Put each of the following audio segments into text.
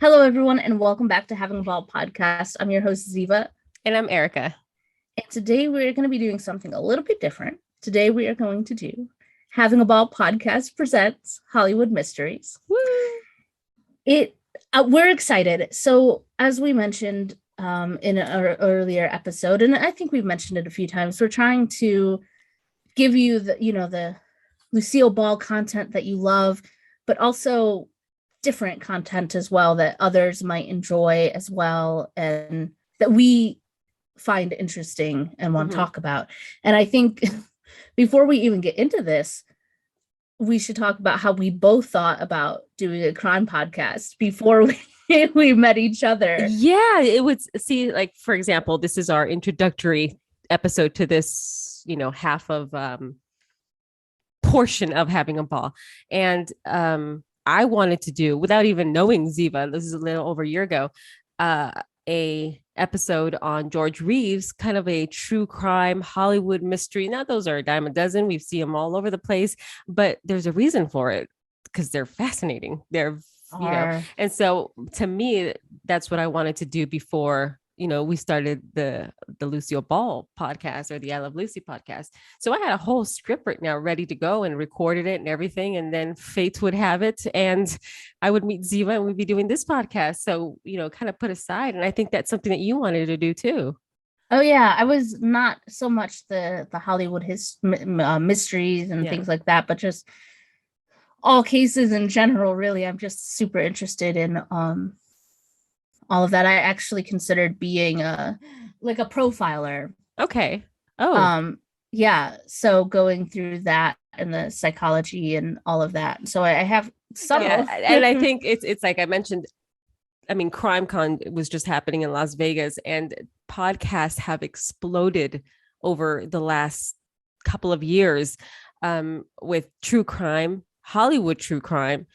Hello, everyone, and welcome back to Having a Ball podcast. I'm your host, Ziva, And I'm Erica. and today we're going to be doing something a little bit different. Today we are going to do Having a Ball podcast presents Hollywood Mysteries. Woo! It We're excited. So, as we mentioned in our earlier episode, and I think we've mentioned it a few times, we're trying to give you the Lucille Ball content that you love, but also different content as well that others might enjoy as well, and that we find interesting and want to talk about. And I think before we even get into this, we should talk about how we both thought about doing a crime podcast before we met each other. Yeah, it would see, like, for example, this is our introductory episode to this, half of portion of Having a Ball. And I wanted to do, without even knowing Ziva, this is a little over a year ago, a episode on George Reeves, kind of a true crime Hollywood mystery. Now, those are a dime a dozen. We see them all over the place, but there's a reason for it because they're fascinating. And so to me, that's what I wanted to do before we started the Lucille Ball podcast, or the I Love Lucy podcast. So I had a whole script right now ready to go and recorded it and everything. And then fate would have it, and I would meet Ziva and we'd be doing this podcast. So, kind of put aside. And I think that's something that you wanted to do too. Oh yeah, I was not so much the Hollywood mysteries and things like that, but just all cases in general. Really, I'm just super interested in all of that. I actually considered being a profiler. Okay. Oh. Yeah. So going through that and the psychology and all of that. So I have some. Yeah, and I think it's like I mentioned. I mean, CrimeCon was just happening in Las Vegas, and podcasts have exploded over the last couple of years, with true crime, Hollywood true crime,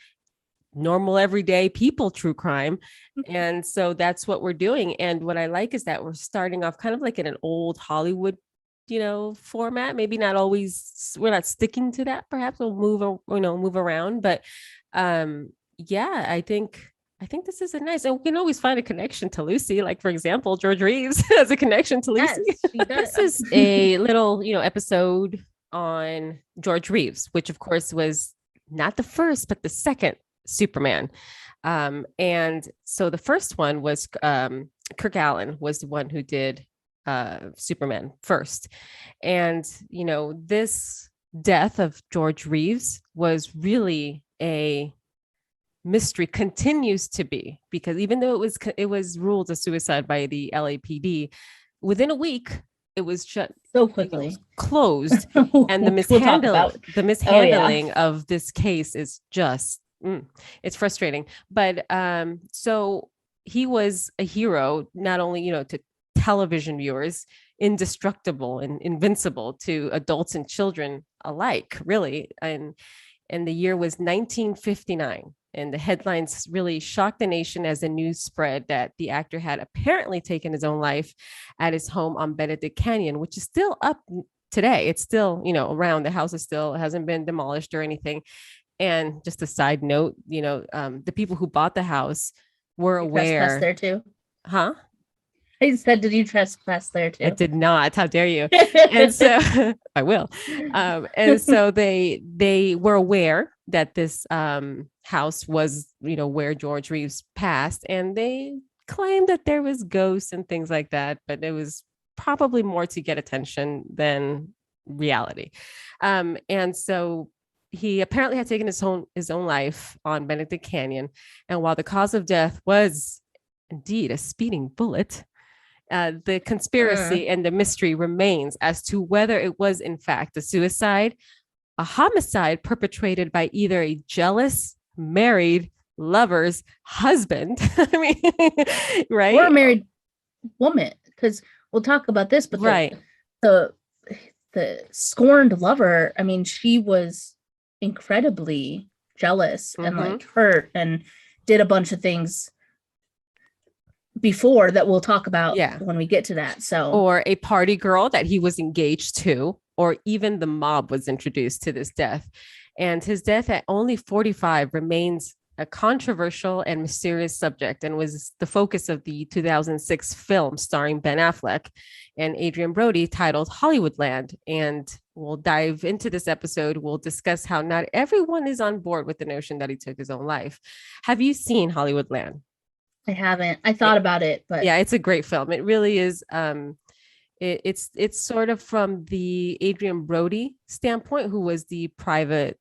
normal everyday people true crime. And so that's what we're doing. And what I like is that we're starting off kind of like in an old Hollywood format. Maybe not always, we're not sticking to that. Perhaps we'll move around, but yeah, I think this is a nice, and we can always find a connection to Lucy. Like, for example, George Reeves has a connection to Lucy. Yes, this is a little, episode on George Reeves, which of course was not the first, but the second Superman. And so the first one was Kirk Allen was the one who did Superman first. And, this death of George Reeves was really a mystery, continues to be, because even though it was ruled a suicide by the LAPD, within a week it was shut so quickly, closed. And the mishandling of this case is just it's frustrating. But so he was a hero, not only to television viewers, indestructible and invincible to adults and children alike, really. And the year was 1959. And the headlines really shocked the nation as the news spread that the actor had apparently taken his own life at his home on Benedict Canyon, which is still up today. It's still, around. The house hasn't been demolished or anything. And just a side note, the people who bought the house were aware. Trespass there too? Huh? I said, did you trespass there too? I did not. How dare you? And so I will. And so they were aware that this house was, where George Reeves passed, and they claimed that there was ghosts and things like that, but it was probably more to get attention than reality. And so he apparently had taken his own life on Benedict Canyon. And while the cause of death was indeed a speeding bullet, the conspiracy and the mystery remains as to whether it was in fact a suicide, a homicide perpetrated by either a jealous married lover's husband. I mean, right? Or a married woman, because we'll talk about this, but right. The scorned lover, I mean, she was incredibly jealous and like hurt and did a bunch of things before that we'll talk about when we get to that. So, or a party girl that he was engaged to, or even the mob was introduced to this death. And his death at only 45 remains a controversial and mysterious subject and was the focus of the 2006 film starring Ben Affleck and Adrian Brody titled Hollywoodland. And we'll dive into this episode. We'll discuss how not everyone is on board with the notion that he took his own life. Have you seen Hollywoodland? I haven't. I thought about it, but yeah, it's a great film. It really is. It's sort of from the Adrian Brody standpoint, who was the private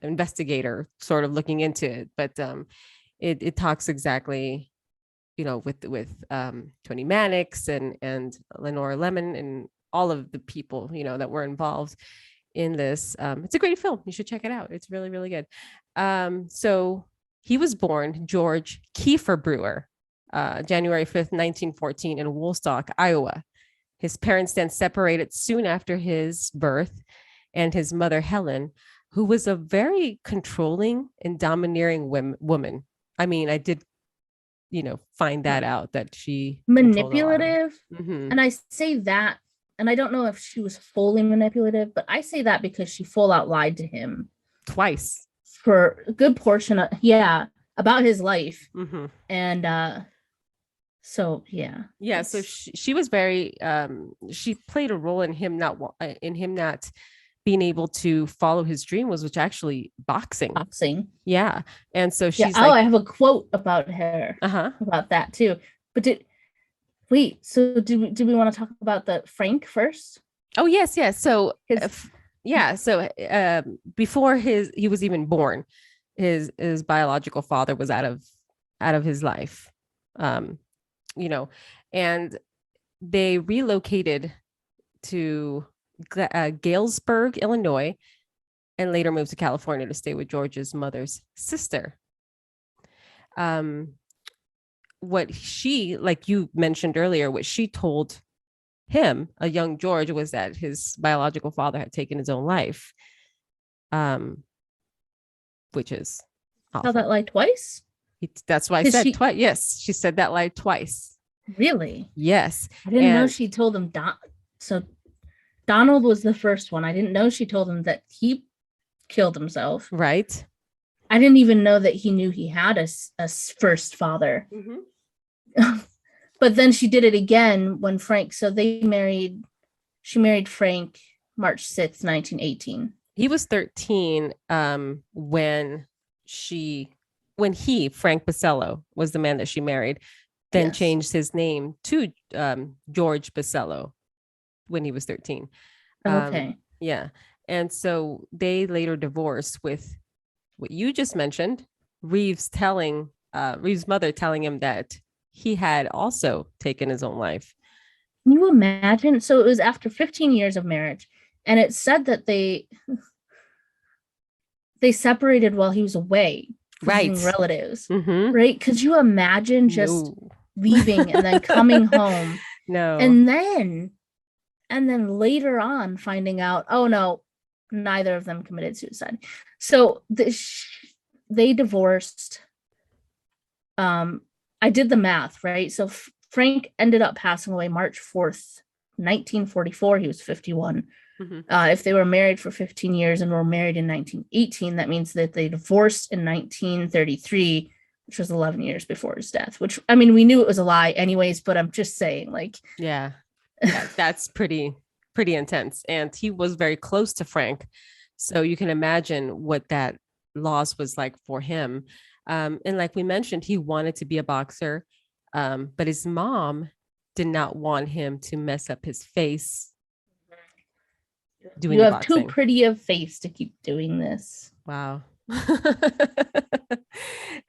investigator sort of looking into it, but it talks exactly, with Tony Mannix and Lenora Lemon and all of the people that were involved in this. It's a great film. You should check it out. It's really, really good. So he was born George Kiefer Brewer, January 5th, 1914 in Woolstock, Iowa. His parents then separated soon after his birth, and his mother, Helen, who was a very controlling and domineering woman. I mean, I did, find that out, that she manipulative. Mm-hmm. And I say that, and I don't know if she was fully manipulative, but I say that because she full out lied to him twice for a good portion of, about his life. Mm-hmm. And so so she was very she played a role in him not being able to follow his dream, which actually boxing. Yeah. And so she's I have a quote about her about that too. But do we want to talk about the Frank first? Oh yes. So before he was even born, his biological father was out of his life. And they relocated to Galesburg, Illinois, and later moved to California to stay with George's mother's sister. What she, like you mentioned earlier, what she told him, a young George, was that his biological father had taken his own life, which is awful. Tell that lie twice? That's why I said twice. Yes, she said that lie twice. Really? Yes. I didn't know she told him so Donald was the first one. I didn't know she told him that he killed himself. Right. I didn't even know that he knew he had a first father. Mm-hmm. But then she did it again when Frank, she married Frank March 6th, 1918. He was 13 when Frank Basello, was the man that she married, then changed his name to George Basello when he was 13. Okay. Yeah. And so they later divorced, with what you just mentioned, Reeves' mother telling him that he had also taken his own life. Can you imagine? So it was after 15 years of marriage, and it said that they separated while he was away, visiting relatives. Mm-hmm. Right? Could you imagine just leaving and then coming home? No. And then later on finding out, oh no, neither of them committed suicide. So they divorced. I did the math, right? So Frank ended up passing away March 4th, 1944. He was 51. Mm-hmm. If they were married for 15 years and were married in 1918, that means that they divorced in 1933, which was 11 years before his death, which, I mean, we knew it was a lie anyways, but I'm just saying, like, yeah, that's pretty intense. And he was very close to Frank. So you can imagine what that loss was like for him. And like we mentioned, he wanted to be a boxer, but his mom did not want him to mess up his face doing you have boxing. Too pretty a face to keep doing this. Wow.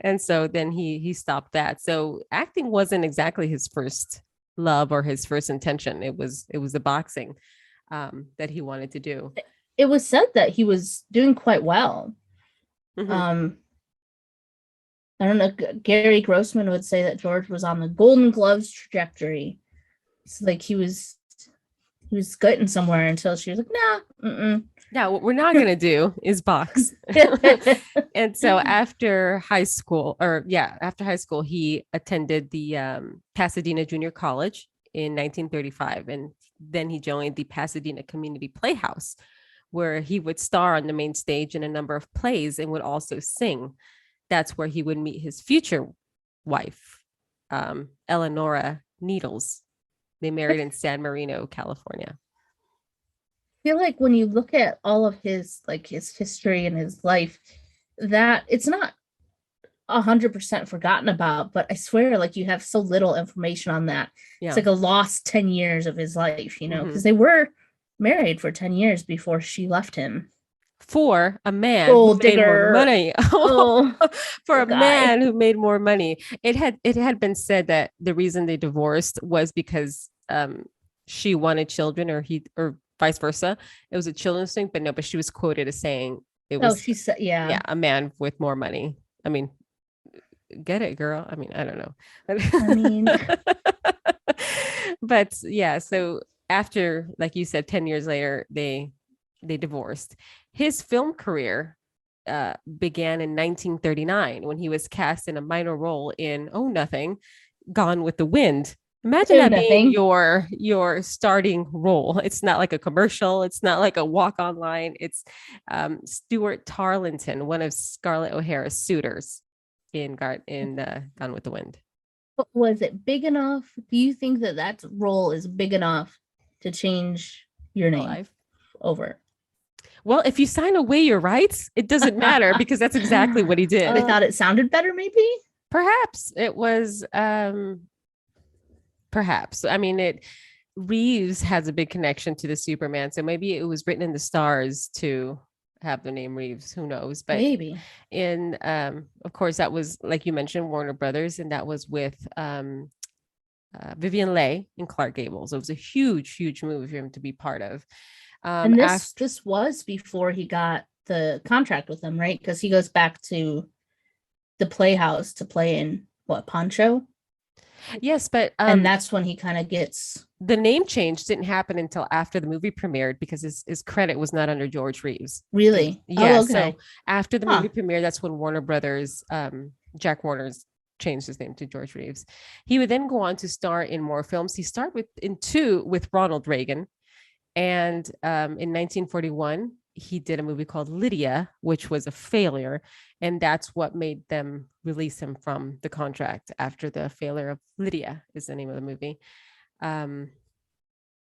And so then he stopped that. So acting wasn't exactly his first love or his first intention. It was the boxing that he wanted to do. It was said that he was doing quite well. Mm-hmm. I don't know. Gary Grossman would say that George was on the Golden Gloves trajectory. It's like he was getting somewhere until she was like, nah. Yeah, what we're not going to do is box. And so after high school, he attended the Pasadena Junior College in 1935. And then he joined the Pasadena Community Playhouse, where he would star on the main stage in a number of plays and would also sing. That's where he would meet his future wife, Eleonora Needles. They I married in San Marino, California. feel like when you look at all of his like his history and his life, that it's not 100% forgotten about, but I swear like you have so little information on that. It's Yeah. like a lost 10 years of his life, because Mhm. they were married for 10 years before she left him. For a man who Gold made more digger. money. Oh, For poor a guy. man who made more money. It had been said that the reason they divorced was because she wanted children, or he, or vice versa. It was a children's thing, but no, but she was quoted as saying it Oh, was, she said, yeah. yeah, a man with more money. I mean, get it, girl. I mean, I don't I mean, know. But yeah, so after, like you said, 10 years later, they divorced. His film career began in 1939 when he was cast in a minor role in Oh Nothing, Gone with the Wind. Imagine oh, that being nothing. your starting role. It's not like a commercial. It's not like a walk on line. It's Stuart Tarleton, one of Scarlett O'Hara's suitors in Gone with the Wind. But was it big enough? Do you think that that role is big enough to change your name Alive. over? Well, if you sign away your rights, it doesn't matter because that's exactly what he They did. thought it sounded better, maybe? Perhaps it was perhaps. I mean, it Reeves has a big connection to the Superman, so maybe it was written in the stars to have the name Reeves. Who knows? But Maybe. in of course, that was, like you mentioned, Warner Brothers, and that was with Vivian Leigh and Clark Gable. So it was a huge, huge move for him to be part of. And this After this was before he got the contract with them, right? Because he goes back to the Playhouse to play in what, Poncho? Yes, but And that's when he kind of gets the name change didn't happen until after the movie premiered because his credit was not under George Reeves. really. Yeah, Oh, so okay. after the Huh. movie premiered, that's when Warner Brothers, Jack Warner's changed his name to George Reeves. He would then go on to star in more films. He starred in two with Ronald Reagan, and in 1941 he did a movie called Lydia, which was a failure, and that's what made them release him from the contract. After the failure of Lydia is the name of the movie. Um,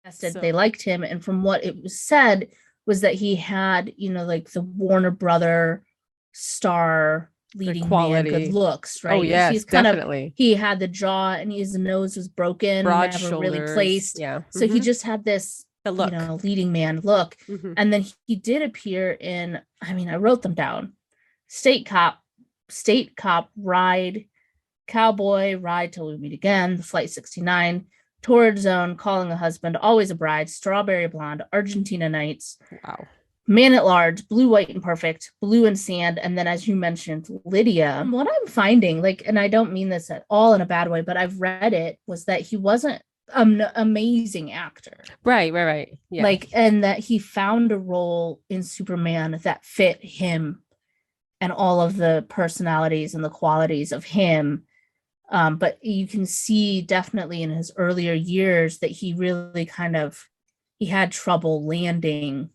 Said they so liked him, and from what it was said was that he had, like the Warner Brother star the leading man good quality. looks, Oh right? yes, He's kind of definitely. he had the jaw and his nose was broken, Broad never really shoulders. placed. Yeah. So he just had this, The look. leading man look. Mhm. And then he did appear in, I mean, I wrote them down. State Cop, State Cop, Ride, Cowboy, Ride Till We Meet Again, The Flight 69, Torrid Zone, Calling a Husband, Always a Bride, Strawberry Blonde, Argentina Nights, Wow. Man at Large, Blue, White, and Perfect, Blue and Sand, and then, as you mentioned, Lydia. What I'm finding, like, and I don't mean this at all in a bad way, but I've read it, was that he wasn't an amazing actor. Right. Yeah. Like, and that he found a role in Superman that fit him and all of the personalities and the qualities of him. But you can see definitely in his earlier years that he really he had trouble landing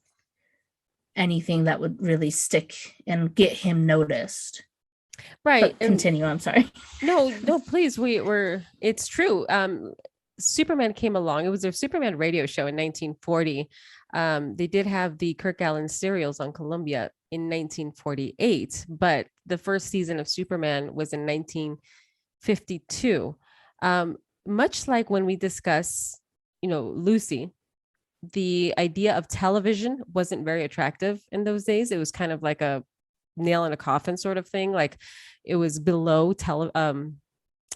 anything that would really stick and get him noticed. Right. But And continue, I'm sorry. no, please. It's true. Superman came along. It was a Superman radio show in 1940. They did have the Kirk Allen serials on Columbia in 1948, but the first season of Superman was in 1952. Much like when we discuss, Lucy, the idea of television wasn't very attractive in those days. It was kind of like a nail in a coffin sort of thing. Like it was below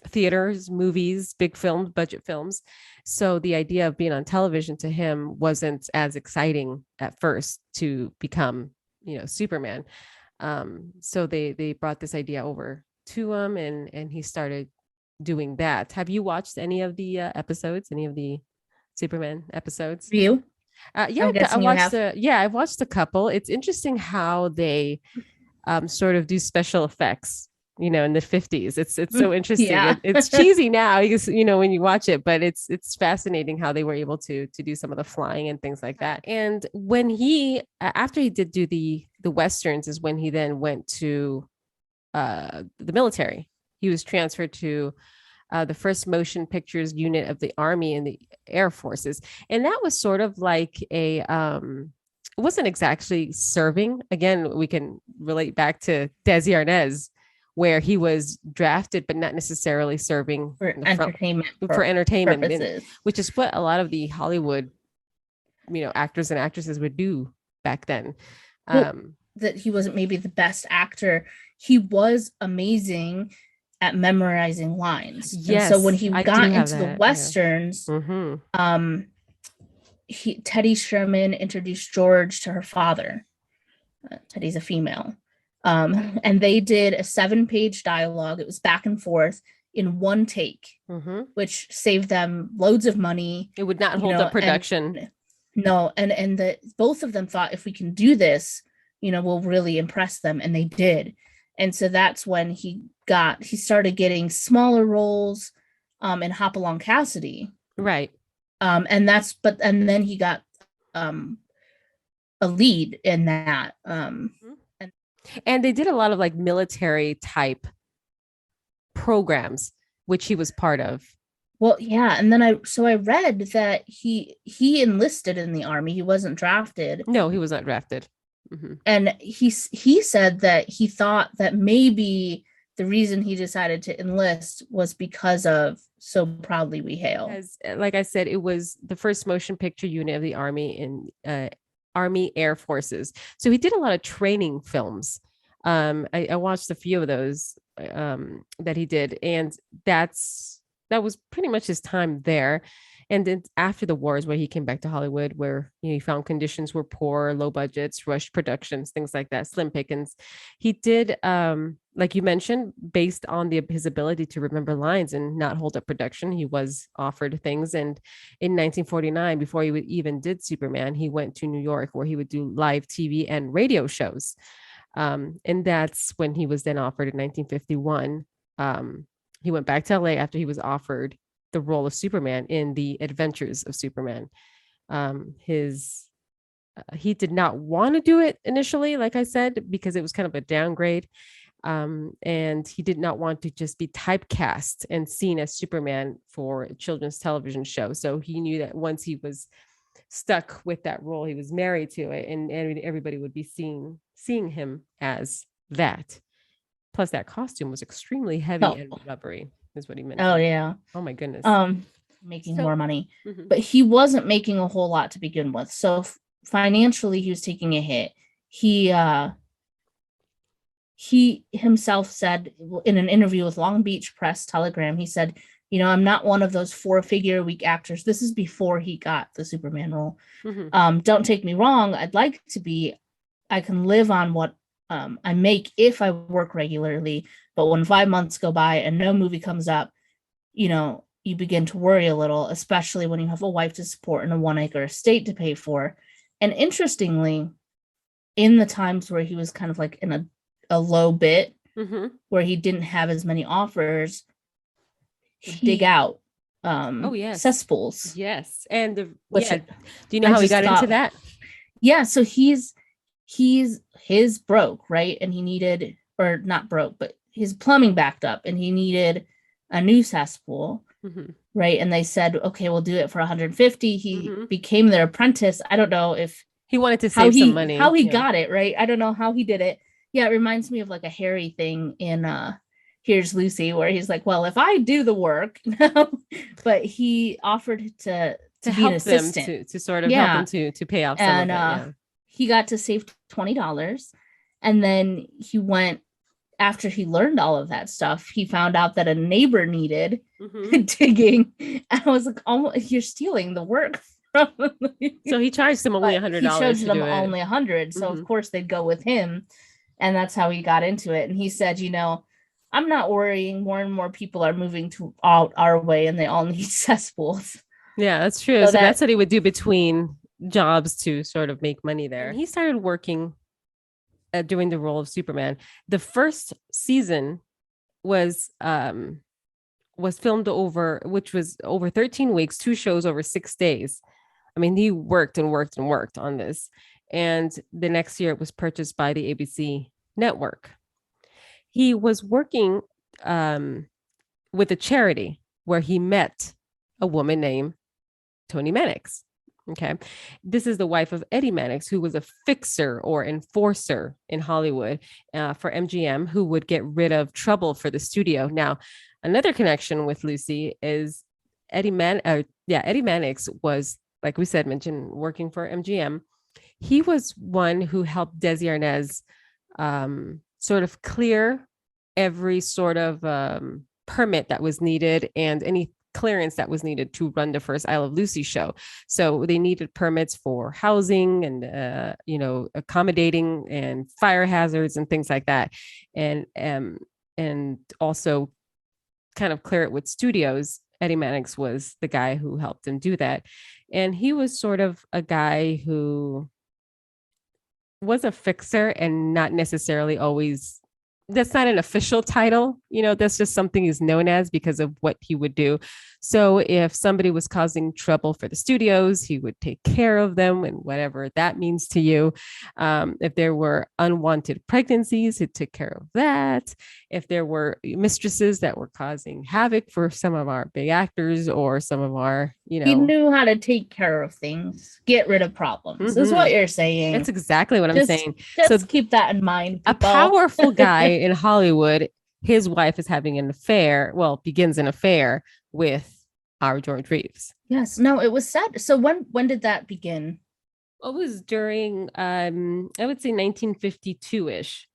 theaters, movies, big films, budget films. So the idea of being on television to him wasn't as exciting at first to become, Superman. So they brought this idea over to him, and he started doing that. Have you watched any of the episodes, any of the Superman episodes? You? Yeah, I'm I guessing you watched have. I've watched a couple. It's interesting how they sort of do special effects in the 50s. It's so interesting. Yeah. It's cheesy now, when you watch it, but it's fascinating how they were able to do some of the flying and things like that. And when he after he did do the westerns is when he then went to the military. He was transferred to the first motion pictures unit of the Army and the Air Forces. And that was sort of like it wasn't exactly serving. Again, we can relate back to Desi Arnaz, where he was drafted, but not necessarily serving For entertainment for entertainment, purposes. which is what a lot of the Hollywood, actors and actresses would do back then. That he wasn't maybe the best actor. He was amazing at memorizing lines. Yes, and so when he got into the westerns, yeah. Mm-hmm. Teddy Sherman introduced George to her father. Teddy's a female. And they did a 7-page dialogue. It was back and forth in one take, mm-hmm. which saved them loads of money. It would not hold up production. And both of them thought, if we can do this, we'll really impress them. And they did. And so that's when he started getting smaller roles in Hopalong Cassidy. Right. And then he got a lead in that. And they did a lot of like military type programs, which he was part of. Well, yeah. And then I read that he enlisted in the Army. He wasn't drafted. No, he was not drafted. Mm-hmm. And he said that he thought that maybe the reason he decided to enlist was because of So Proudly We Hail. As, like I said, it was the first motion picture unit of the Army in Army Air Forces. So he did a lot of training films. I watched a few of those that he did, and that was pretty much his time there. And then after the wars, where he came back to Hollywood, where he found conditions were poor, low budgets, rushed productions, things like that, slim pickings. He did, like you mentioned, based on his ability to remember lines and not hold up production, he was offered things. And in 1949, before he even did Superman, he went to New York, where he would do live TV and radio shows. And that's when he was then offered in 1951. He went back to LA after he was offered the role of Superman in The Adventures of Superman. He did not want to do it initially, like I said, because it was kind of a downgrade. And he did not want to just be typecast and seen as Superman for a children's television show. So he knew that once he was stuck with that role, he was married to it, and everybody would be seeing him as that. Plus, that costume was extremely heavy and rubbery, is what he mentioned. Oh, yeah. Oh, my goodness. Making more money. Mm-hmm. But he wasn't making a whole lot to begin with. So financially, he was taking a hit. He himself said in an interview with Long Beach Press Telegram, he said, I'm not one of those 4-figure-a-week actors. This is before he got the Superman role. Mm-hmm. Don't take me wrong. I'd like to be. I can live on what I make if I work regularly, but when 5 months go by and no movie comes up, you begin to worry a little, especially when you have a wife to support and a 1-acre estate to pay for. And interestingly, in the times where he was kind of like in a low bit, mm-hmm. where he didn't have as many offers, dig out cesspools. Yes. And do you know how he got into that? Yeah, so he's his broke, right? And he needed, or not broke, but his plumbing backed up and he needed a new cesspool, mm-hmm. right? And they said, okay, we'll do it for 150. He mm-hmm. became their apprentice. I don't know if he wanted to save some money. How he got it, right? I don't know how he did it. Yeah, it reminds me of like a Harry thing in Here's Lucy, where he's like, well, if I do the work, but he offered to be help an assistant. Them to sort of help them to pay off some of it. Yeah. He got to save $20, and then he went, after he learned all of that stuff, he found out that a neighbor needed mm-hmm. digging. And I was like, oh, you're stealing the work from me. So he charged them only $100. He charged them only $100. So mm-hmm. of course they'd go with him. And that's how he got into it. And he said, I'm not worrying. More and more people are moving out our way, and they all need cesspools. Yeah, that's true. So that's what he would do between jobs to sort of make money there. And he started working doing the role of Superman. The first season was filmed over, which was over 13 weeks, two shows over 6 days. I mean, he worked and worked and worked on this. And the next year it was purchased by the ABC network. He was working with a charity where he met a woman named Toni Mannix. Okay. This is the wife of Eddie Mannix, who was a fixer or enforcer in Hollywood for MGM, who would get rid of trouble for the studio. Now, another connection with Lucy is Eddie Mannix was, like we said, mentioned working for MGM. He was one who helped Desi Arnaz sort of clear every sort of permit that was needed and any clearance that was needed to run the first I Love Lucy show. So they needed permits for housing and accommodating and fire hazards and things like that, and also kind of clear it with studios. Eddie Mannix was the guy who helped him do that, and he was sort of a guy who was a fixer and not necessarily always, that's not an official title, that's just something he's known as because of what he would do. So if somebody was causing trouble for the studios, he would take care of them and whatever that means to you. If there were unwanted pregnancies, he took care of that. If there were mistresses that were causing havoc for some of our big actors or some of our, he knew how to take care of things, get rid of problems, is what you're saying. That's exactly what I'm saying. Just keep that in mind, people. A powerful guy in Hollywood, his wife is having an affair, begins an affair with our George Reeves. Yes. No, it was sad. So when did that begin? It was during I would say 1952-ish.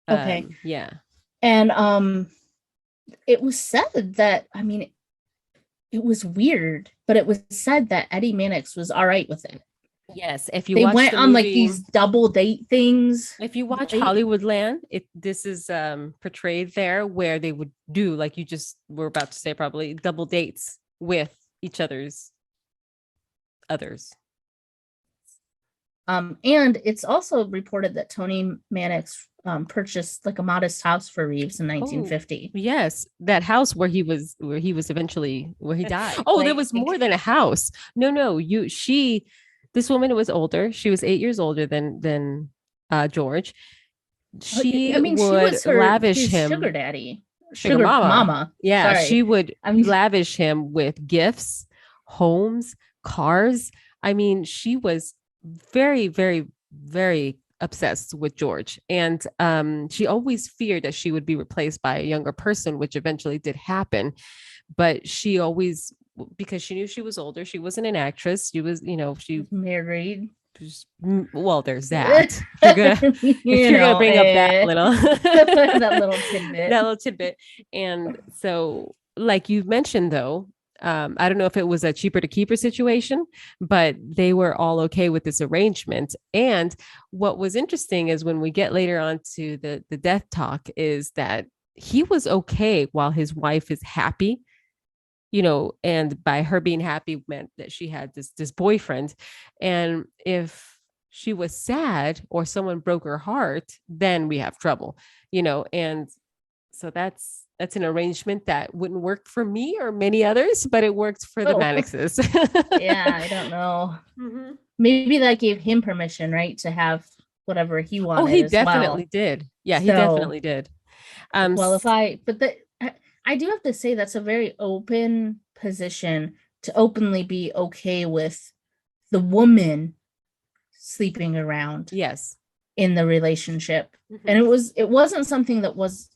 Okay. Yeah. And it was said that, I mean, it was weird, but it was said that Eddie Mannix was all right with it. Yes, if you they went on like these double date things. If you watch Hollywoodland, this is portrayed there, where they would do, like you just were about to say, probably double dates with each other's others. And it's also reported that Toni Mannix purchased like a modest house for Reeves in 1950. Yes, that house where he was eventually where he died. Oh, there was more than a house. No, this woman was older. She was 8 years older than George. She would lavish him, sugar daddy, sugar mama. Yeah, sorry. She would lavish him with gifts, homes, cars. I mean, she was very, very, very obsessed with George, and she always feared that she would be replaced by a younger person, which eventually did happen. But she always, because she knew she was older, she wasn't an actress. She was, she was married. Well, there's that. If you're gonna bring up that little tidbit, and so, like you've mentioned, though, I don't know if it was a cheaper to keep her situation, but they were all okay with this arrangement. And what was interesting is when we get later on to the death talk, is that he was okay while his wife is happy. And by her being happy meant that she had this boyfriend. And if she was sad or someone broke her heart, then we have trouble, and so that's an arrangement that wouldn't work for me or many others, but it worked for the Mannixes. Yeah, I don't know. Mm-hmm. Maybe that gave him permission, right, to have whatever he wanted. Oh, he definitely did. Yeah, he definitely did. I do have to say that's a very open position to openly be okay with the woman sleeping around. Yes. In the relationship. Mm-hmm. And it wasn't something that was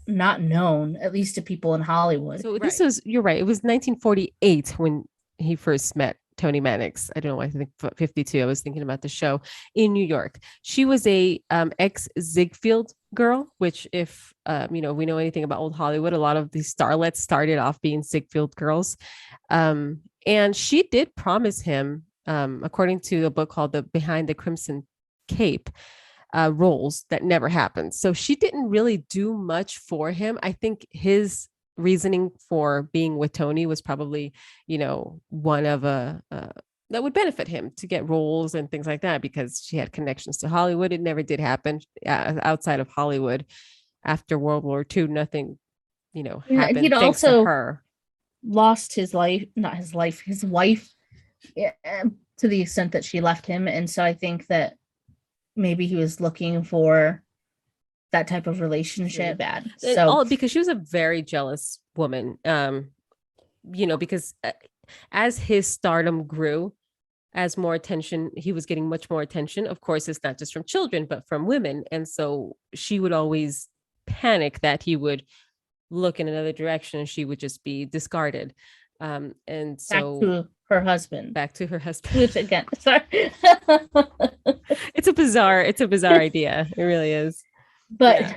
not known, at least to people in Hollywood. So you're right. It was 1948 when he first met Toni Mannix. I don't know why I think 52. I was thinking about the show in New York. She was a ex-Ziegfeld girl, which if we know anything about old Hollywood, a lot of these starlets started off being Ziegfeld girls. And she did promise him, according to a book called The Behind the Crimson Cape, roles that never happened. So she didn't really do much for him. I think his reasoning for being with Toni was probably, one of that would benefit him to get roles and things like that, because she had connections to Hollywood. It never did happen outside of Hollywood. After World War II, nothing happened He'd thanks to also her. lost his life, not his life, his wife, yeah, to the extent that she left him. And so I think that maybe he was looking for that type of relationship bad. And So all because she was a very jealous woman. Because as his stardom grew, as more attention, he was getting much more attention. Of course, it's not just from children, but from women. And so she would always panic that he would look in another direction and she would just be discarded. And back so to her husband, back to her husband. which again, sorry. It's a bizarre idea. It really is. But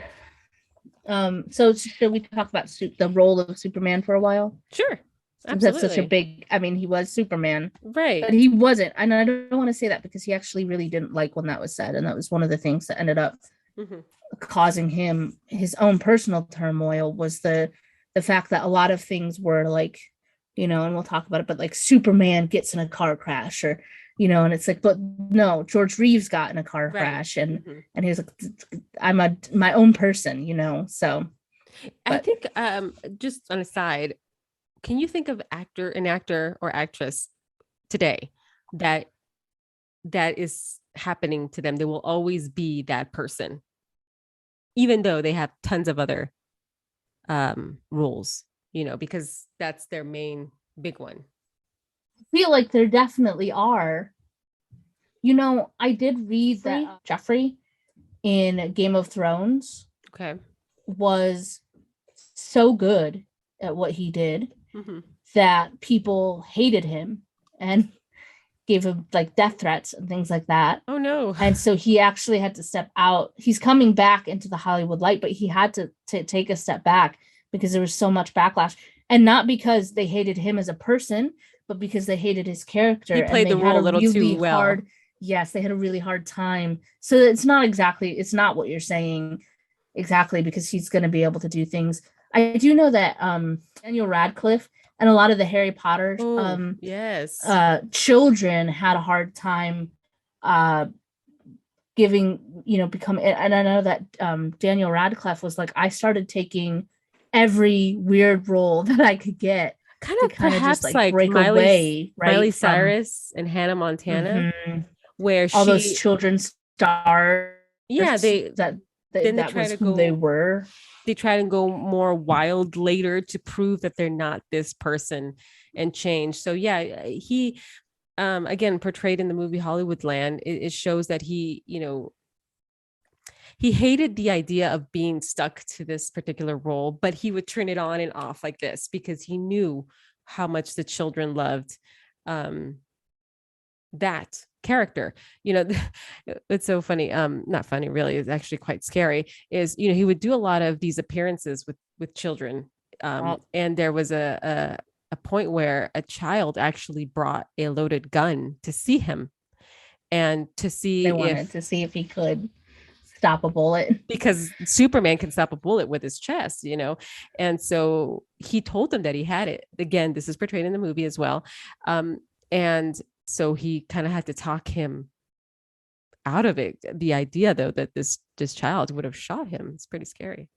Yeah. So should we talk about the role of Superman for a while? Sure. Since that's such a Absolutely. big, I mean, he was Superman, Right. but he wasn't. And I don't want to say that because he actually really didn't like when that was said. And that was one of the things that ended up Mm-hmm. causing him his own personal turmoil, was the fact that a lot of things were like, and we'll talk about it, but like Superman gets in a car crash, or and it's like, but no, George Reeves got in a car Right. crash, and Mm-hmm. he was like, I'm my own person, so I think just on a side, can you think of an actor or actress today that is happening to them? They will always be that person, even though they have tons of other roles, because that's their main big one. I feel like there definitely are. I did read that Jeffrey in Game of Thrones Okay. was so good at what he did Mm-hmm. that people hated him and gave him like death threats and things like that. Oh no. And so he actually had to step out. He's coming back into the Hollywood light, but he had to take a step back because there was so much backlash. And not because they hated him as a person, but because they hated his character. He played the role a little too well. Yes, they had a really hard time. So it's not what you're saying exactly, because he's going to be able to do things. I do know that Daniel Radcliffe and a lot of the Harry Potter yes, children had a hard time become, and I know that Daniel Radcliffe was like, I started taking every weird role that I could get, kind of perhaps just like break away, right? Miley Cyrus and Hannah Montana, where all those children stars. Yeah, that was who they were. They try to go more wild later to prove that they're not this person and change. So yeah, he again portrayed in the movie Hollywoodland, it shows that he hated the idea of being stuck to this particular role, but he would turn it on and off like this because he knew how much the children loved that character. It's so funny, not funny really, it's actually quite scary, is he would do a lot of these appearances with children, and there was a point where a child actually brought a loaded gun to see him and to see if he could stop a bullet, because Superman can stop a bullet with his chest, and so he told them that he had it. Again, this is portrayed in the movie as well, and so he kind of had to talk him out of it. The idea, though, that this child would have shot him, it's pretty scary.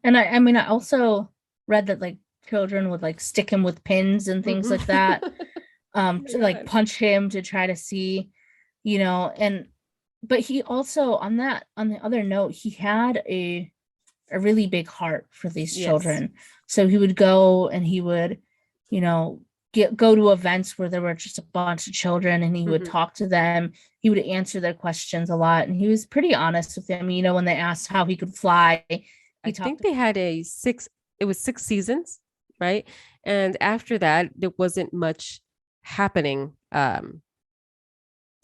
And I mean, I also read that like children would like stick him with pins and things like that, to like punch him to try to see, but he also, on the other note, he had a really big heart for these children. So he would go and he would, go to events where there were just a bunch of children, and he would talk to them. He would answer their questions a lot, and he was pretty honest with them. When they asked how he could fly, I think they had it was 6 seasons, right? And after that, there wasn't much happening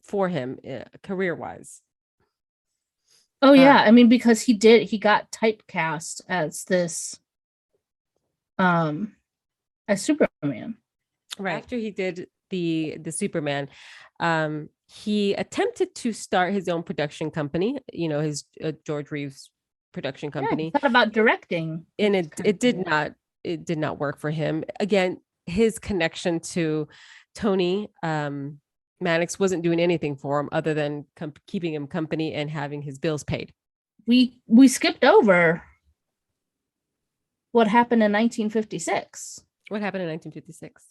for him career-wise. Oh yeah, I mean, because he got typecast as this as Superman. Right. After he did the Superman, he attempted to start his own production company, his George Reeves production company. He thought about directing, and it did not work for him. Again, his connection to Tony Mannix wasn't doing anything for him other than keeping him company and having his bills paid. We skipped over what happened in 1956. What happened in 1956?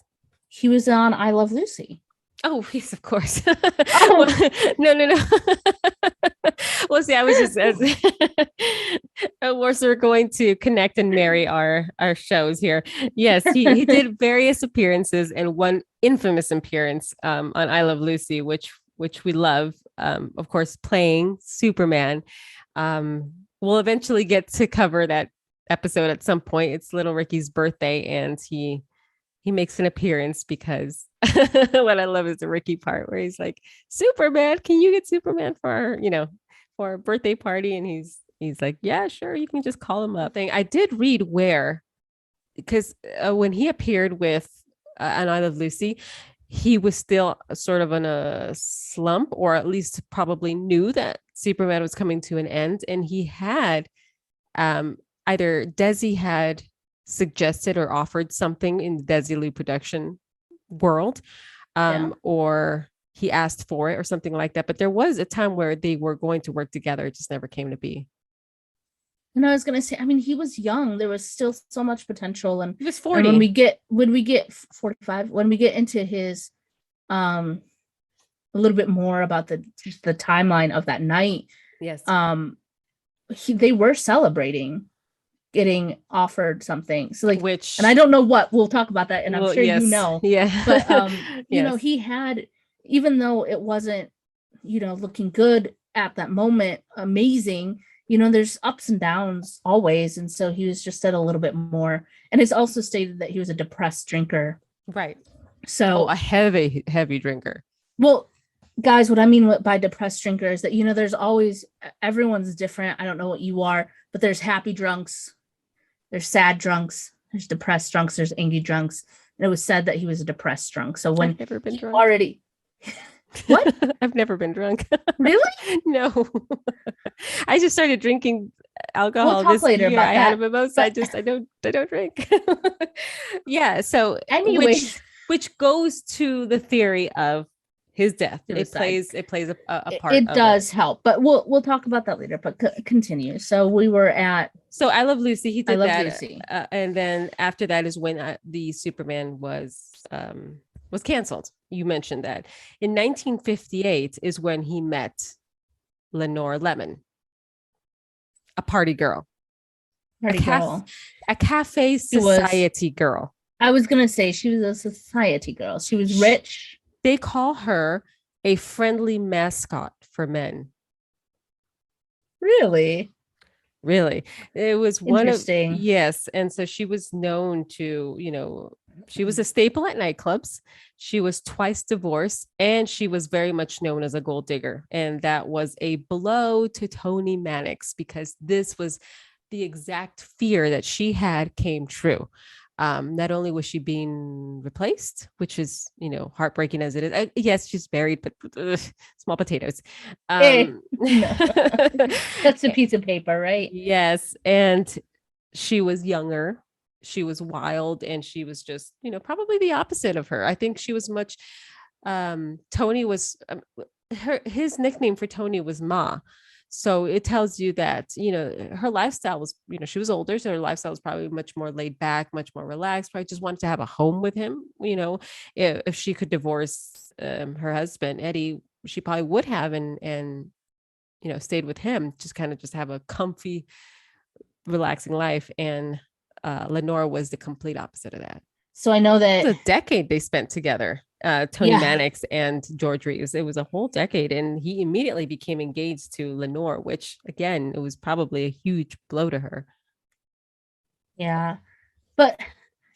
He was on I Love Lucy. Oh, yes, of course. Oh, Well, no, no, no. Well, see, I was just we're going to connect and marry our shows here. Yes, he did various appearances and one infamous appearance on I Love Lucy, which we love. Of course, playing Superman. We'll eventually get to cover that episode at some point. It's little Ricky's birthday, and he makes an appearance because what I love is the Ricky part where he's like, Superman, can you get Superman for for a birthday party? And he's like, yeah, sure, you can just call him up. I did read where, because when he appeared with an I Love Lucy, he was still sort of in a slump, or at least probably knew that Superman was coming to an end. And he had either Desi had suggested or offered something in the Desilu production world, or he asked for it or something like that. But there was a time where they were going to work together. It just never came to be. And I was gonna say, I mean, he was young. There was still so much potential, and he was 40. And when we get 45, when we get into his, a little bit more about the timeline of that night. Yes. They were celebrating getting offered something. So like, which, and I don't know what, we'll talk about that, and I'm sure yes, you know. Yeah. But you know, he had, even though it wasn't, looking good at that moment, amazing, there's ups and downs always. And so he was just said a little bit more. And it's also stated that he was a depressed drinker. Right. So a heavy drinker. Well, guys, what I mean by depressed drinker is that, there's always, everyone's different. I don't know what you are, but there's happy drunks, there's sad drunks, there's depressed drunks, there's angry drunks. And it was said that he was a depressed drunk. So when I've never been drunk. Already. What? I've never been drunk. Really? No. I just started drinking alcohol we'll this later year. about I that, had a mimosa. but... I don't drink. Yeah. So anyways, which goes to the theory of his death. Suicide. It plays a part. It does help, but we'll talk about that later. But continue. So we were at. So I Love Lucy. He did that, Lucy. And then after that is when the Superman was canceled. You mentioned that in 1958 is when he met Lenore Lemon, a party girl, a cafe society girl. I was gonna say she was a society girl. She was rich. They call her a friendly mascot for men. Really? It was interesting. Yes. And so she was known to, she was a staple at nightclubs. She was twice divorced, and she was very much known as a gold digger. And that was a blow to Tony Mannix, because this was the exact fear that she had came true. Not only was she being replaced, which is, heartbreaking as it is. Yes, she's buried, but small potatoes. That's a piece of paper, right? Yes. And she was younger. She was wild, and she was just, probably the opposite of her. I think she was much, Tony was, his nickname for Tony was Ma. So it tells you that, her lifestyle was, she was older. So her lifestyle was probably much more laid back, much more relaxed, probably just wanted to have a home with him. If she could divorce her husband, Eddie, she probably would have, and stayed with him, just have a comfy, relaxing life. And Lenore was the complete opposite of that. So I know that it's a decade they spent together. Tony Mannix and George Reeves. It was a whole decade, and he immediately became engaged to Lenore, which again, it was probably a huge blow to her. Yeah.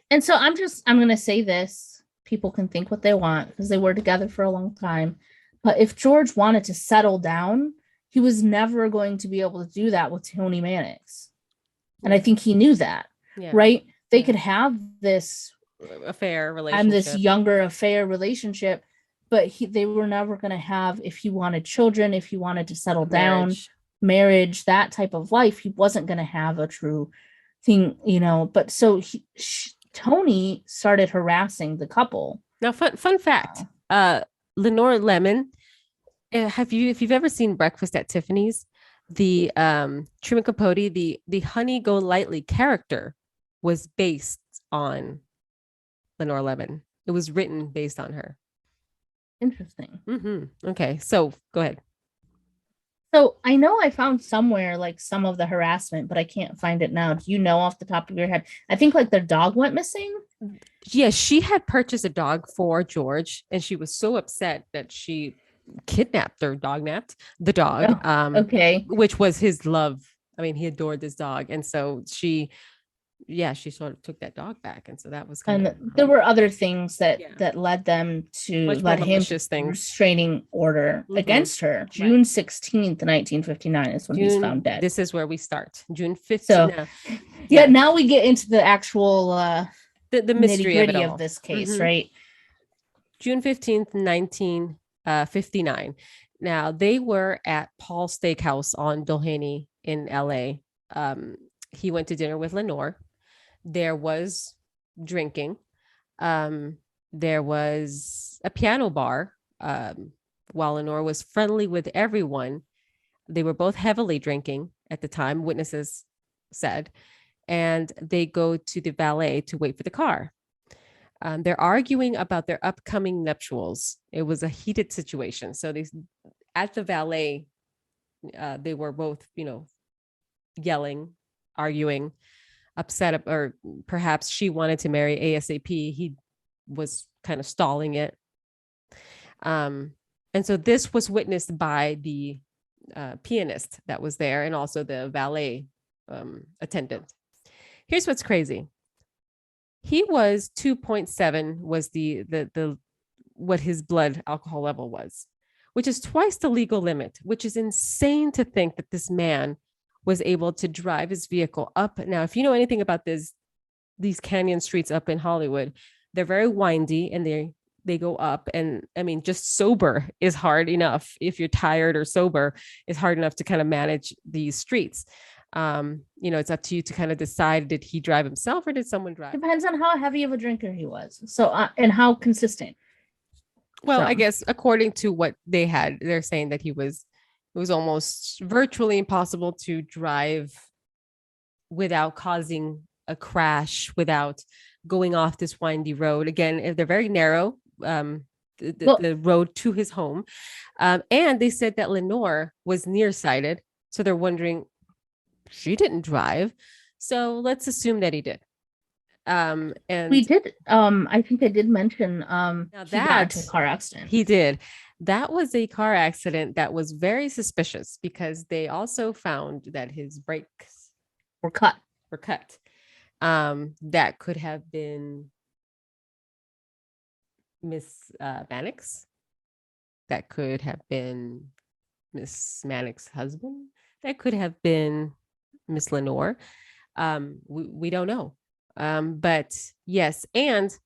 And so I'm going to say this. People can think what they want because they were together for a long time. But if George wanted to settle down, he was never going to be able to do that with Tony Mannix. And I think he knew that, right? They could have this affair relationship. I'm this younger affair relationship, but they were never going to have, if he wanted children, if he wanted to settle down, marriage, that type of life, he wasn't going to have a true thing, but so Tony started harassing the couple. Now, fun fact, Lenore Lemon, if you've ever seen Breakfast at Tiffany's, the Truman Capote, the Honey Go Lightly character was based on Lenore Levin. It was written based on her. Interesting. Okay, so go ahead. So I know I found somewhere like some of the harassment, but I can't find it now. Do you know off the top of your head? I think like their dog went missing. Yeah, she had purchased a dog for George, and she was so upset that she kidnapped or dog napped the dog, Oh, okay. which was his love. I mean, he adored this dog, and so she sort of took that dog back, and so that was kind of And there were other things that yeah, led them to much more led him to malicious things. restraining order against her. Right. June 16th, 1959 is when he's June. found dead. This is where we start. June 15th. So Now, yeah, yeah, now we get into the actual the nitty mystery of it gritty of all. this case, right? June 15th, 1959. Now, they were at Paul's Steakhouse on Doheny in LA. He went to dinner with Lenore. There was drinking. There was a piano bar. While Lenore was friendly with everyone, they were both heavily drinking at the time, witnesses said, and they go to the valet to wait for the car. They're arguing about their upcoming nuptials. It was a heated situation. So they, at the valet, they were both, yelling, arguing, upset, or perhaps she wanted to marry ASAP. He was kind of stalling it. And so this was witnessed by the pianist that was there and also the valet attendant. Here's what's crazy. He was 2.7 was the what his blood alcohol level was, which is twice the legal limit, which is insane to think that this man was able to drive his vehicle up. Now, if you know anything about these canyon streets up in Hollywood, they're very windy and they go up. And I mean, just sober is hard enough. If you're tired or sober, it's hard enough to kind of manage these streets. It's up to you to kind of decide, did he drive himself or did someone drive? Depends on how heavy of a drinker he was. So, and how consistent. Well, I guess according to what they had, they're saying that it was almost virtually impossible to drive without causing a crash, without going off this windy road. Again, they're very narrow, the road to his home. And they said that Lenore was nearsighted. So they're wondering, she didn't drive. So let's assume that he did. And we did, I think I did mention now he got into a car accident. He did. That was a car accident that was very suspicious because they also found that his brakes were cut. That could have been Miss Mannix. That could have been Miss Mannix's husband. That could have been Miss Lenore. We don't know. But yes, and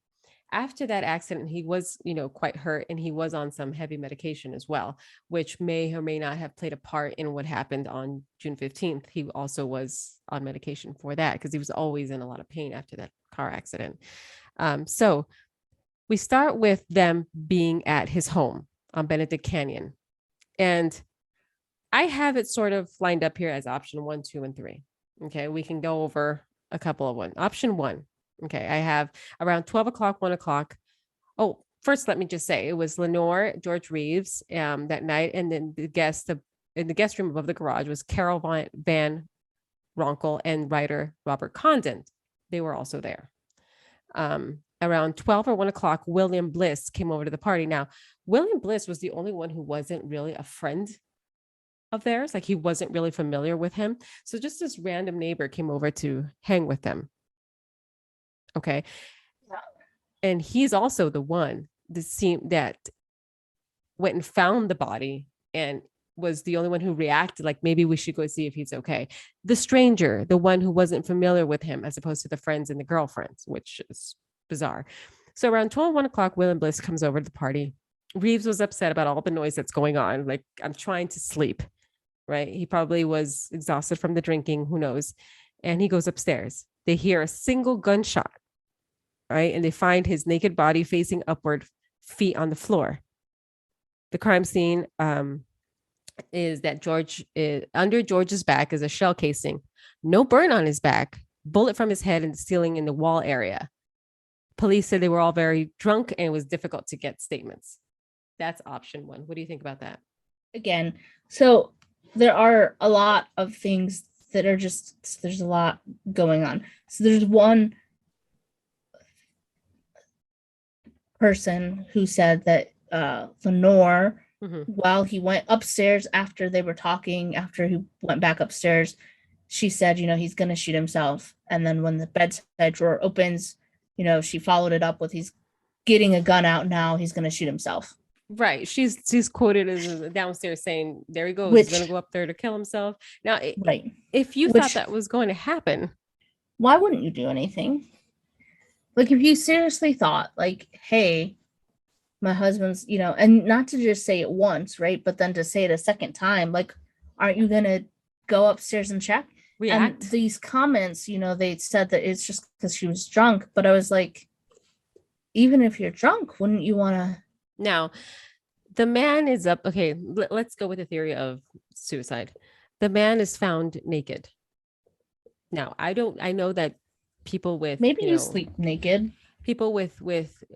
after that accident, he was, quite hurt and he was on some heavy medication as well, which may or may not have played a part in what happened on June 15th. He also was on medication for that because he was always in a lot of pain after that car accident. So we start with them being at his home on Benedict Canyon. And I have it sort of lined up here as option 1, 2, and 3. Okay, we can go over a couple of one. Option 1. Okay, I have around 12 o'clock, 1 o'clock. Oh, first, let me just say it was Lenore, George Reeves that night. And then in the guest room above the garage was Carol Van Ronkel and writer Robert Condon. They were also there. Around 12 or 1 o'clock, William Bliss came over to the party. Now, William Bliss was the only one who wasn't really a friend of theirs. Like he wasn't really familiar with him. So just this random neighbor came over to hang with them. Okay. Yeah. And he's also the one that went and found the body and was the only one who reacted like, maybe we should go see if he's okay. The stranger, the one who wasn't familiar with him, as opposed to the friends and the girlfriends, which is bizarre. So around 12, 1 o'clock, William Bliss comes over to the party. Reeves was upset about all the noise that's going on. Like, I'm trying to sleep, right? He probably was exhausted from the drinking, who knows? And he goes upstairs. They hear a single gunshot, right? And they find his naked body facing upward, feet on the floor. The crime scene is that under George's back is a shell casing. No burn on his back, bullet from his head and the ceiling in the wall area. Police said they were all very drunk and it was difficult to get statements. That's option one. What do you think about that? Again, so there are a lot of things that are just, there's a lot going on. So there's one person who said that Lenore, while he went upstairs after they were talking, after he went back upstairs, she said, he's going to shoot himself. And then when the bedside drawer opens, she followed it up with, he's getting a gun out now, he's going to shoot himself. Right. She's quoted as downstairs saying, there he goes, he's going to go up there to kill himself. Now, right. If you thought that was going to happen, why wouldn't you do anything? Like, if you seriously thought, like, hey, my husband's, and not to just say it once, right? But then to say it a second time, like, aren't you going to go upstairs and check? React? And these comments, they said that it's just because she was drunk. But I was like, even if you're drunk, wouldn't you want to? Now, the man is up. Okay, let's go with the theory of suicide. The man is found naked. Now, I know that people with maybe you sleep naked. People with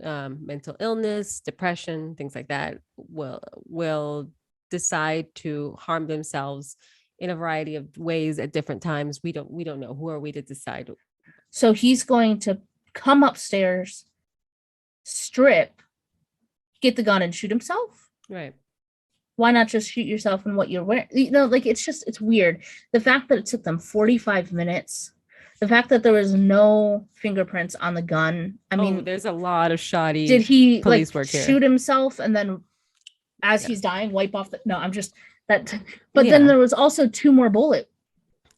mental illness, depression, things like that will decide to harm themselves in a variety of ways at different times. We don't know. Who are we to decide? So he's going to come upstairs, strip, get the gun and shoot himself? Right. Why not just shoot yourself in what you're wearing? Like, it's weird. The fact that it took them 45 minutes, the fact that there was no fingerprints on the gun. I mean, there's a lot of shoddy. Did he police work here. Shoot himself and then as he's dying, wipe off no, I'm just that. But then there was also 2 more bullets.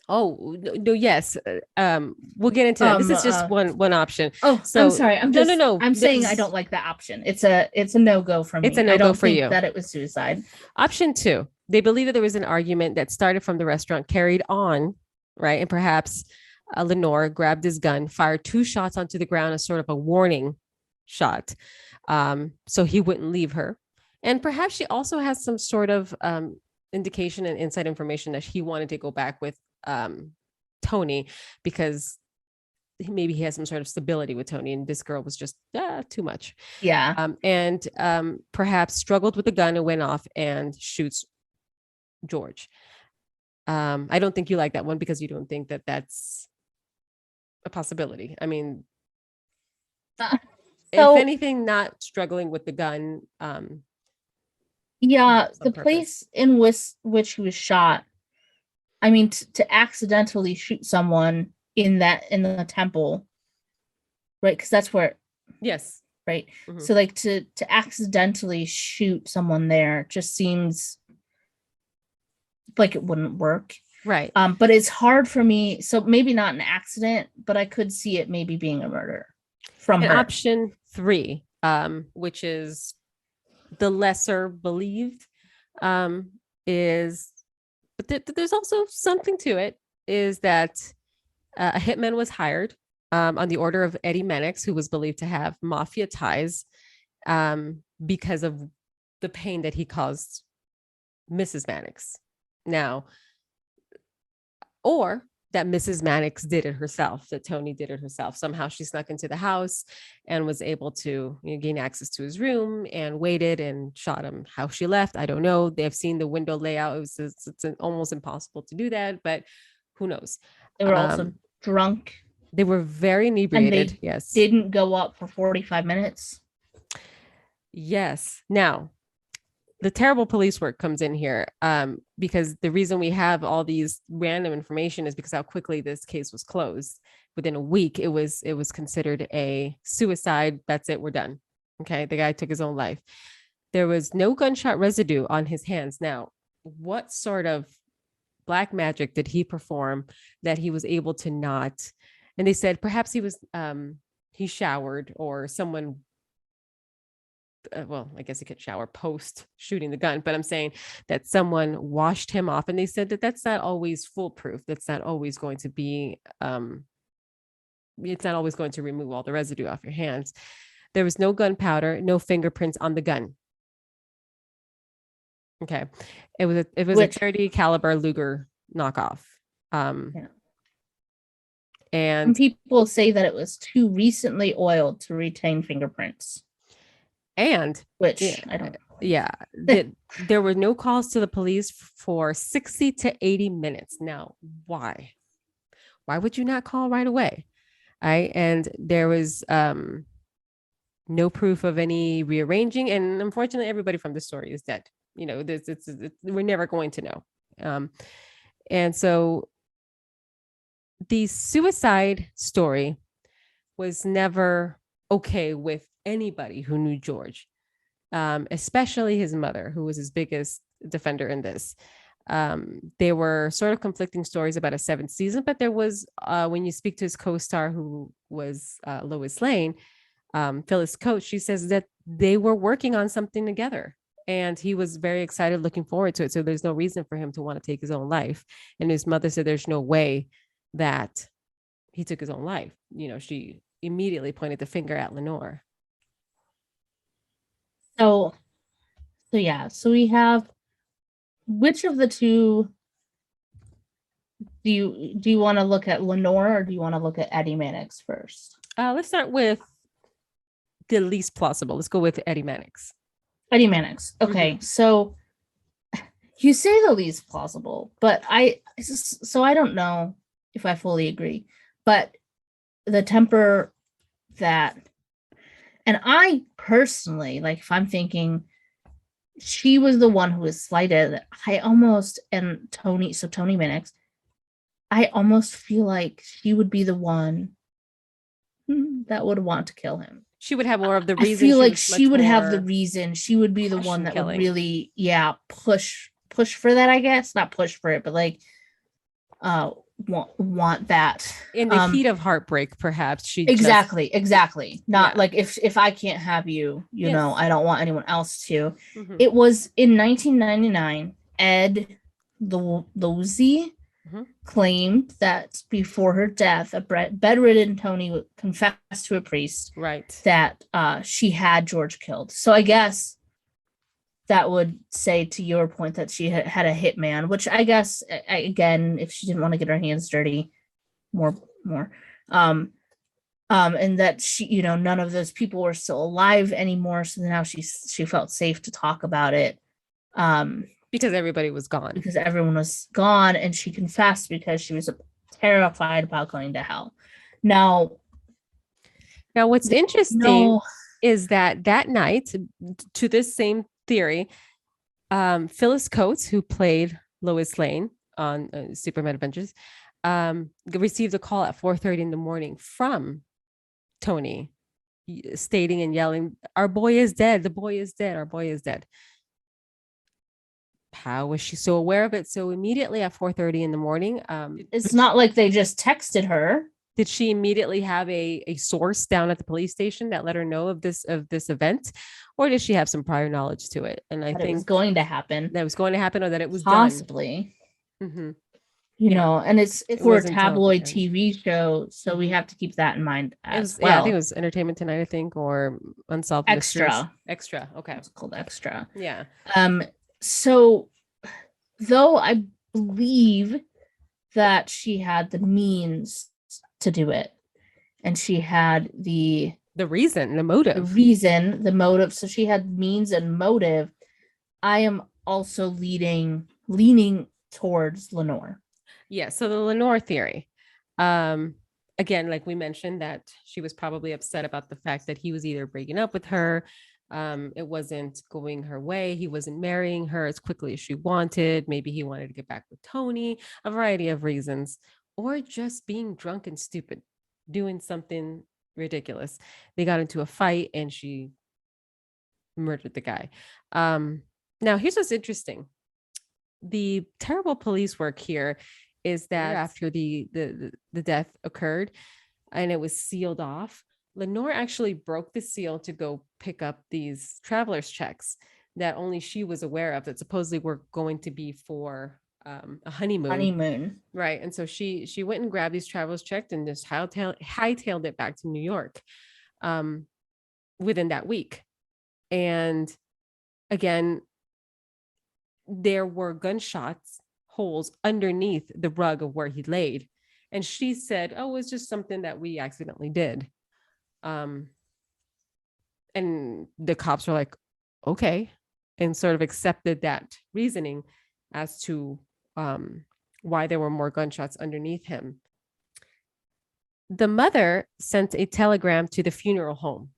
Oh no! Yes, we'll get into that. This is just one option. Oh, so I'm sorry. No. I'm saying I don't like that option. It's a no-go for me. It's a no-go for you. That it was suicide. Option 2: they believe that there was an argument that started from the restaurant, carried on, right, and perhaps Lenore grabbed his gun, fired 2 shots onto the ground as sort of a warning shot, so he wouldn't leave her, and perhaps she also has some sort of indication and inside information that he wanted to go back with Tony because maybe he has some sort of stability with Tony and this girl was just too much. Yeah. And perhaps struggled with the gun and went off and shoots George. I don't think you like that one because you don't think that that's a possibility. I mean, if anything, not struggling with the gun. Yeah, the place in which he was shot, I mean, to accidentally shoot someone in the temple, right? Because that's where. Yes. Right. Mm-hmm. So like to accidentally shoot someone there just seems like it wouldn't work. Right. But it's hard for me. So maybe not an accident, but I could see it maybe being a murder from her. Option 3, which is the lesser believed, is. But there's also something to it, is that a hitman was hired on the order of Eddie Mannix, who was believed to have mafia ties because of the pain that he caused Mrs. Mannix. Now, or that Mrs. Mannix did it herself, that Tony did it herself. Somehow she snuck into the house and was able to gain access to his room and waited and shot him. How she left, I don't know. They've seen the window layout. It's almost impossible to do that, but who knows? They were also drunk. They were very inebriated. And they yes. Didn't go up for 45 minutes. Yes. Now, the terrible police work comes in here because the reason we have all these random information is because how quickly this case was closed. Within a week, it was considered a suicide. That's it. We're done. Okay. The guy took his own life. There was no gunshot residue on his hands. Now, what sort of black magic did he perform that he was able to not? And they said perhaps he showered or someone. Well, I guess he could shower post shooting the gun, but I'm saying that someone washed him off, and they said that that's not always foolproof. That's not always going to be, it's not always going to remove all the residue off your hands. There was no gunpowder, no fingerprints on the gun. Okay. It was a 30 caliber Luger knockoff. Yeah. And And people say that it was too recently oiled to retain fingerprints, and yeah, which I don't yeah, know. that there were no calls to the police for 60 to 80 minutes. Now, why? Why would you not call right away? And there was no proof of any rearranging. And unfortunately, everybody from the story is dead. You know, we're never going to know. Um, and so the suicide story was never okay with anybody who knew George, especially his mother, who was his biggest defender in this. There were sort of conflicting stories about a seventh season, but there was, when you speak to his co-star, who was Lois Lane, Phyllis Coates, she says that they were working on something together. And he was very excited, looking forward to it. So there's no reason for him to want to take his own life. And his mother said there's no way that he took his own life. You know, she immediately pointed the finger at Lenore. So, so yeah, so we have, which of the two do you want to look at, Lenore, or do you want to look at Eddie Mannix first? Let's start with the least plausible. Let's go with Eddie Mannix. Eddie Mannix. Okay, so you say the least plausible, but I don't know if I fully agree. But the temper that, and I personally, like, if I'm thinking she was the one who was slighted, I almost, and Tony Mannix, I almost feel like she would be the one that would want to kill him. She would have more of the I reason. feel like she would have the reason. She would be the one that killing. would really, push for that, I guess. Not push for it, but like want that. In the heat of heartbreak, perhaps she exactly. Not like, if I can't have you, you know, I don't want anyone else to. It was in 1999, Ed Losey claimed that before her death, a bedridden Tony confessed to a priest, right, that she had George killed. So I guess that would say, to your point, that she had a hitman, which I guess, again, if she didn't want to get her hands dirty, more, and that she, you know, none of those people were still alive anymore. So now she felt safe to talk about it. Because everybody was gone. Because everyone was gone, and she confessed because she was terrified about going to hell. Now, what's interesting is that night, to this same theory, Phyllis Coates, who played Lois Lane on Superman Adventures, received a call at 4:30 in the morning from Tony, stating and yelling, "Our boy is dead. The boy is dead. Our boy is dead." How was she so aware of it so immediately at 4:30 in the morning? It's not like they just texted her. Did she immediately have a source down at the police station that let her know of this event, or did she have some prior knowledge to it? And I think it was going to happen. That was going to happen, or that it was possibly done. Mm-hmm. You know, and it's for a tabloid TV show, so we have to keep that in mind as well. Yeah, I think it was Entertainment Tonight, I think, or Unsolved Mysteries. Extra. Okay. It's called Extra. Yeah. So, though I believe that she had the means to do it, and she had the reason, the motive. The motive. So she had means and motive. I am also leaning towards Lenore. Yeah, so the Lenore theory. Again, like we mentioned, that she was probably upset about the fact that he was either breaking up with her, it wasn't going her way, he wasn't marrying her as quickly as she wanted, maybe he wanted to get back with Tony, a variety of reasons, or just being drunk and stupid, doing something ridiculous. They got into a fight and she murdered the guy. Now, here's what's interesting. The terrible police work here is that after the death occurred and it was sealed off, Lenore actually broke the seal to go pick up these traveler's checks that only she was aware of, that supposedly were going to be for a honeymoon. Right. And so she went and grabbed these traveler's checks and just hightailed it back to New York within that week. And again, there were gunshots holes underneath the rug of where he laid. And she said, oh, it's just something that we accidentally did. And the cops were like, okay, and sort of accepted that reasoning as to why there were more gunshots underneath him. The mother sent a telegram to the funeral home.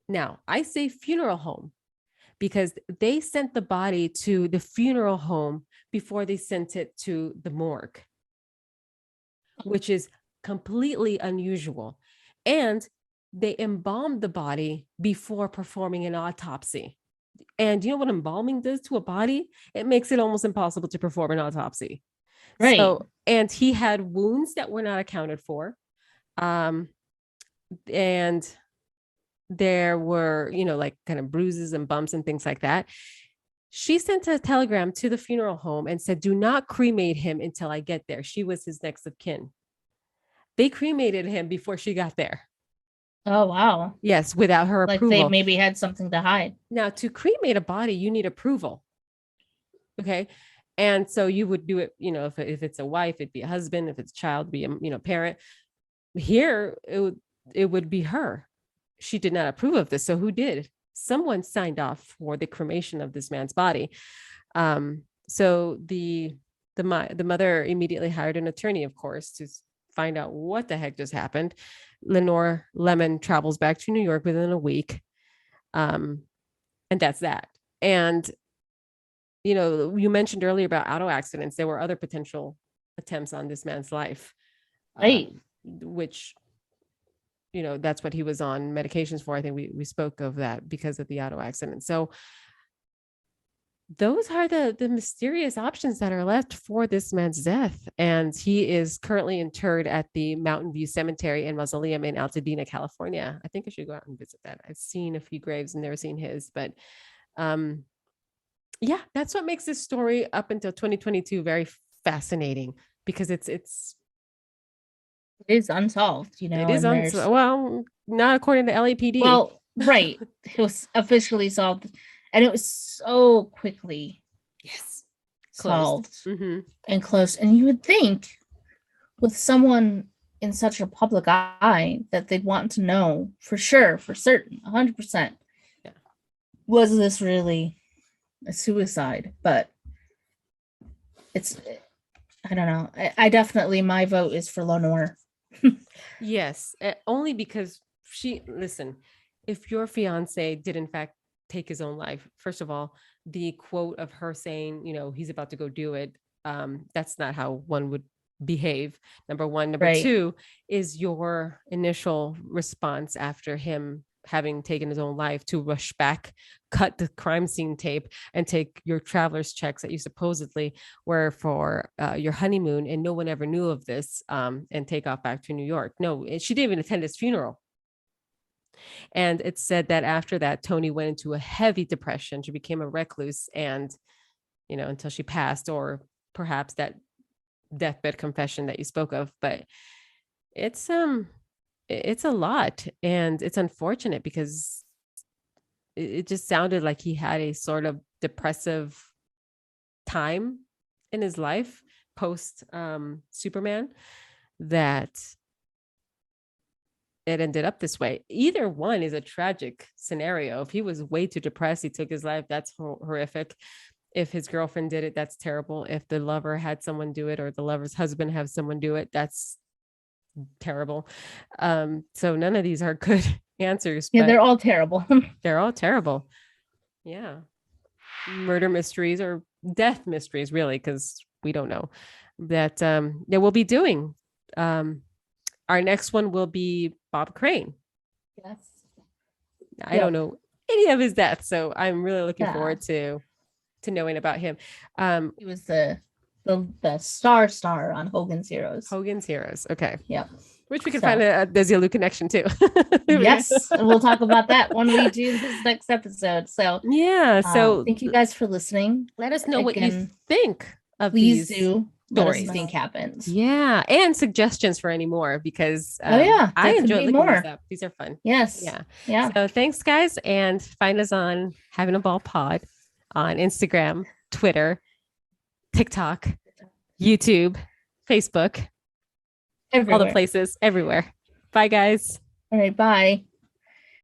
Now, I say funeral home because they sent the body to the funeral home before they sent it to the morgue, which is completely unusual. And they embalmed the body before performing an autopsy. And you know what embalming does to a body? It makes it almost impossible to perform an autopsy. Right. So, and he had wounds that were not accounted for. And there were, like kind of bruises and bumps and things like that. She sent a telegram to the funeral home and said, do not cremate him until I get there. She was his next of kin. They cremated him before she got there. Oh, wow. Yes, without her Like approval. they maybe had something to hide. Now, to cremate a body, you need approval. Okay. And so you would do it, if it's a wife, it'd be a husband. If it's a child, it'd be a parent. Here, it would be her. She did not approve of this. So who did? Someone signed off for the cremation of this man's body. So the mother immediately hired an attorney, of course, to find out what the heck just happened. Lenore Lemon travels back to New York within a week. And that's that. And, you mentioned earlier about auto accidents. There were other potential attempts on this man's life, Right. Which, that's what he was on medications for. I think we spoke of that because of the auto accident. So those are the mysterious options that are left for this man's death. And he is currently interred at the Mountain View Cemetery and Mausoleum in Altadena, California. I think I should go out and visit that. I've seen a few graves and never seen his, but yeah, that's what makes this story up until 2022 very fascinating, because it is unsolved, it is and well, not according to LAPD. Well, right. It was officially solved, and it was so quickly solved and closed. And you would think with someone in such a public eye that they'd want to know for sure, for certain, 100%. Yeah. Was this really a suicide? But I don't know. I definitely, my vote is for Lenore. Yes, only because if your fiance did in fact take his own life, first of all, the quote of her saying, he's about to go do it, that's not how one would behave. Number one. Number two is your initial response after him having taken his own life to rush back, cut the crime scene tape, and take your traveler's checks that you supposedly were for your honeymoon, and no one ever knew of this, and take off back to New York. No, she didn't even attend his funeral. And it's said that after that, Toni went into a heavy depression. She became a recluse, and, until she passed, or perhaps that deathbed confession that you spoke of. But it's a lot, and it's unfortunate because it just sounded like he had a sort of depressive time in his life post Superman, that it ended up this way. Either one is a tragic scenario. If he was way too depressed, he took his life, that's horrific. If his girlfriend did it, that's terrible. If the lover had someone do it, or the lover's husband have someone do it, that's terrible. So none of these are good answers. Yeah, they're all terrible. They're all terrible. Yeah. Murder mysteries, or death mysteries, really, because we don't know. That we'll be doing. Our next one will be Bob Crane. Yes. I don't know any of his deaths, so I'm really looking forward to knowing about him. He was the star on Hogan's Heroes. Okay. Yeah. Which we can find a Desilu connection too. Yes. And we'll talk about that when we do this next episode. So yeah. So thank you guys for listening. Let us know what you think of these these stories. Let us think happens. Yeah. And suggestions for any more, because I enjoy looking these up. These are fun. Yes. Yeah. So thanks, guys. And find us on Having a Ball Pod on Instagram, Twitter, TikTok, YouTube, Facebook. all the everywhere. places, everywhere. Bye, guys. All right, bye.